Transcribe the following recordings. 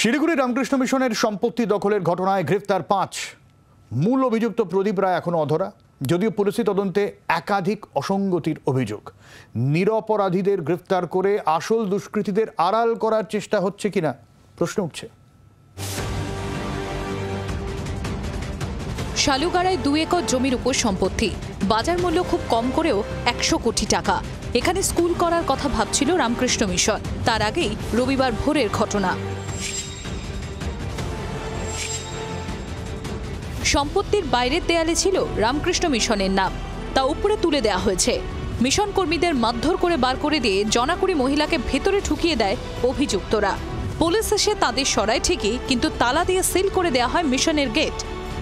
শিলিগুড়ি রামকৃষ্ণ মিশনের সম্পত্তি দখলের ঘটনায় গ্রেফতার ৫। মূল অভিযুক্ত প্রদীপ রায় এখনো অধরা, যদিও পুলিশি তদন্তে একাধিক অসঙ্গতির অভিযোগ। নিরপরাধীদের গ্রেফতার করে আসল দুষ্কৃতীদের আড়াল করার চেষ্টা হচ্ছে কিনা প্রশ্ন উঠছে। শালুগাড়ায় ২ একর জমির উপর সম্পত্তি, বাজার মূল্য খুব কম করেও ১০০ কোটি টাকা। এখানে স্কুল করার কথা ভাবছিল রামকৃষ্ণ মিশন। তার আগেই রবিবার ভোরের ঘটনা। সম্পত্তির বাইরের দেয়ালে ছিল রামকৃষ্ণ মিশনের নাম, তা উপরে তুলে দেওয়া হয়েছে। মিশন কর্মীদের মারধর করে বার করে দিয়ে জনাকুড়ি মহিলাকে ভেতরে ঢুকিয়ে দেয় অভিযুক্তরা। পুলিশ এসে তাদের সরায় ঠিকই, কিন্তু তালা দিয়ে সিল করে দেওয়া হয় মিশনের গেট।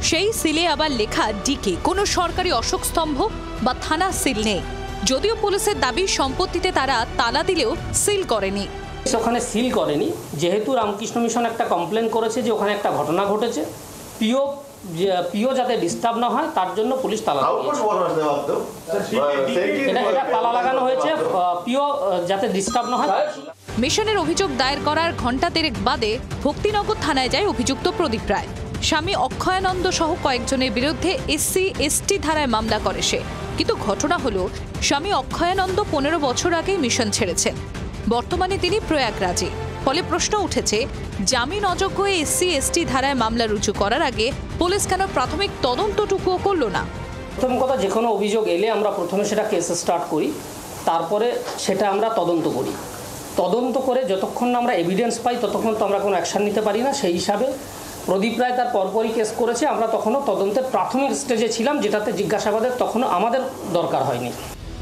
সেই সিলে আবার লেখা ডিকে, কোনো সরকারি অশোক স্তম্ভ বা থানা সিল নেই। যদিও পুলিশের দাবি সম্পত্তিতে তারা তালা দিলেও সিল করেনি। ওখানে সিল করেনি, যেহেতু রামকৃষ্ণ মিশন একটা কমপ্লেন করেছে যে ওখানে একটা ঘটনা ঘটেছে, পিও যাতে ডিস্টার্ব না হয় তার জন্য পুলিশ তালা এটা তালা লাগানো হয়েছে, পিও যাতে ডিস্টার্ব না হয়। মিশনের অভিযোগ দায়ের করার ঘণ্টা ৩ বাদে ভক্তিনগর থানায় যায় অভিযুক্ত প্রদীপ রায়। স্বামী অক্ষয়ানন্দ সহ কয়েকজনের বিরুদ্ধে SC/ST ধারায় মামলা করে সে। কিন্তু ঘটনা হলো, স্বামী অক্ষয়ানন্দ ১৫ বছর আগেই মিশন ছেড়েছেন। বর্তমানে তিনি প্রয়াগরাজে। ফলে প্রশ্ন উঠেছে, জামিন অযোগ্য SC/ST ধারায় মামলা রুজু করার আগে পুলিশ কেন প্রাথমিক তদন্তটুকুও করল না? প্রথম কথা, যে কোনো অভিযোগ এলে আমরা প্রথমে সেটা কেস স্টার্ট করি, তারপরে সেটা আমরা তদন্ত করি। তদন্ত করে যতক্ষণ না আমরা এভিডেন্স পাই ততক্ষণ তো আমরা কোনো অ্যাকশন নিতে পারি না। সেই হিসাবে প্রদীপ রায় তার পরপরই কেস করেছে। আমরা তখনও তদন্তের প্রাথমিক স্টেজে ছিলাম, যেটাতে জিজ্ঞাসাবাদের তখনও আমাদের দরকার হয়নি।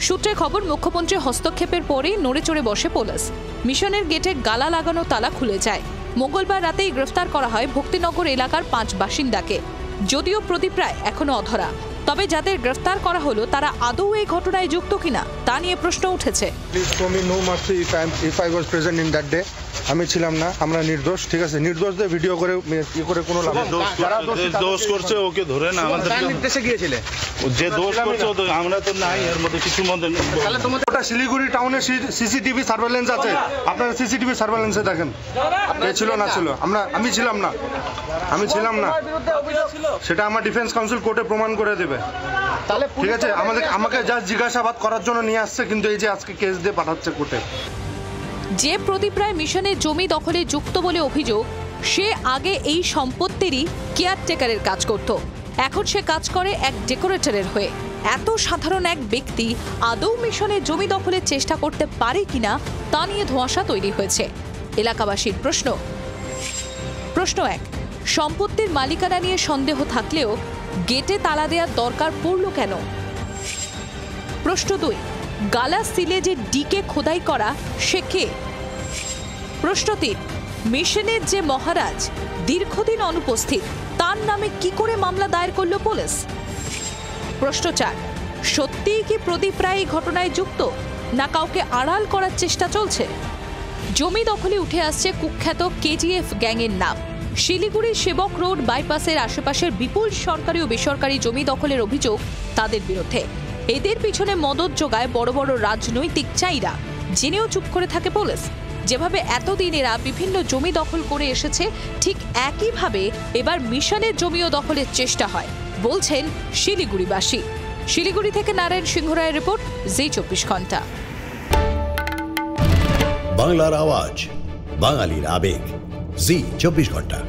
সূত্রে খবর, মুখ্যমন্ত্রীর হস্তক্ষেপের পরেই নড়ে চড়ে বসে পুলিশ। মিশনের গেটে গালা লাগানো তালা খুলে যায়। মঙ্গলবার রাতেই গ্রেফতার করা হয় ভক্তিনগর এলাকার ৫ বাসিন্দাকে। যদিও প্রদীপ রায় এখনো অধরা, তবে যাদের গ্রেফতার করা হলো তারা আদৌ এই ঘটনায় যুক্ত কিনা তা নিয়ে প্রশ্ন উঠেছে। আমি ছিলাম না, আমরা নির্দোষ, ঠিক আছে? নির্দোষদের ভিডিও করে কোনো লাভ নেই। যারা দোষ করছে ওকে ধরে না, আমাদের নির্দেশে গিয়েছিলে, যে দোষ করছে আমরা তো নাই এর মধ্যে কিছু মধ্যে। তাহলে তোমাদের ওটা শিলিগুড়ি টাউনে CCTV সার্ভেলেন্স আছে, আপনারা CCTV সার্ভেলেন্সে দেখেন কে ছিল না ছিল। আমি ছিলাম না, সেটা আমার ডিফেন্স কাউন্সিল কোর্টে প্রমাণ করে দেবে, ঠিক আছে? আমাকে জাস্ট জিজ্ঞাসাবাদ করার জন্য নিয়ে আসছে, কিন্তু এই যে আজকে কেস দিয়ে পাঠাচ্ছে কোর্টে। যে প্রদীপ রায় মিশনের জমি দখলে যুক্ত বলে অভিযোগ, সে আগে এই সম্পত্তিরই কেয়ারটেকারের কাজ করত। এখন সে কাজ করে এক ডেকোরেটরের হয়ে। এত সাধারণ এক ব্যক্তি আদৌ মিশনের জমি দখলের চেষ্টা করতে পারে কিনা তা নিয়ে ধোঁয়াশা তৈরি হয়েছে। এলাকাবাসীর প্রশ্ন ১, সম্পত্তির মালিকানা নিয়ে সন্দেহ থাকলেও গেটে তালা দেওয়ার দরকার পড়ল কেন? প্রশ্ন ২, গালা সিলে যে ডিকে খোদাই করা সে কে? প্রশ্ন ৩, মিশনের যে মহারাজ দীর্ঘদিন অনুপস্থিত, তার নামে কি করে মামলা দায়ের করল পুলিশ? প্রশ্ন ৪, সত্যিই কি প্রদীপ রায় এই ঘটনায় যুক্ত, না কাউকে আড়াল করার চেষ্টা চলছে? জমি দখলে উঠে আসছে কুখ্যাত KGF গ্যাংয়ের নাম। শিলিগুড়ির সেবক রোড বাইপাসের আশেপাশের বিপুল সরকারি ও বেসরকারি জমি দখলের অভিযোগ তাদের বিরুদ্ধে। এদের পিছনে মদত যোগায় বড় বড় রাজনৈতিক চাইরা, জেনেও চুপ করে থাকে পুলিশ। যেভাবে এতদিন এরা বিভিন্ন জমি দখল করে এসেছে, ঠিক একইভাবে এবার মিশনের জমিও দখলের চেষ্টা হয় বলছেন শিলিগুড়িবাসী। শিলিগুড়ি থেকে নারায়ণ সিংহ রায়ের রিপোর্ট, জি24 ঘন্টা। বাংলার আওয়াজ, বাঙালির আবেগ, জি24 ঘন্টা।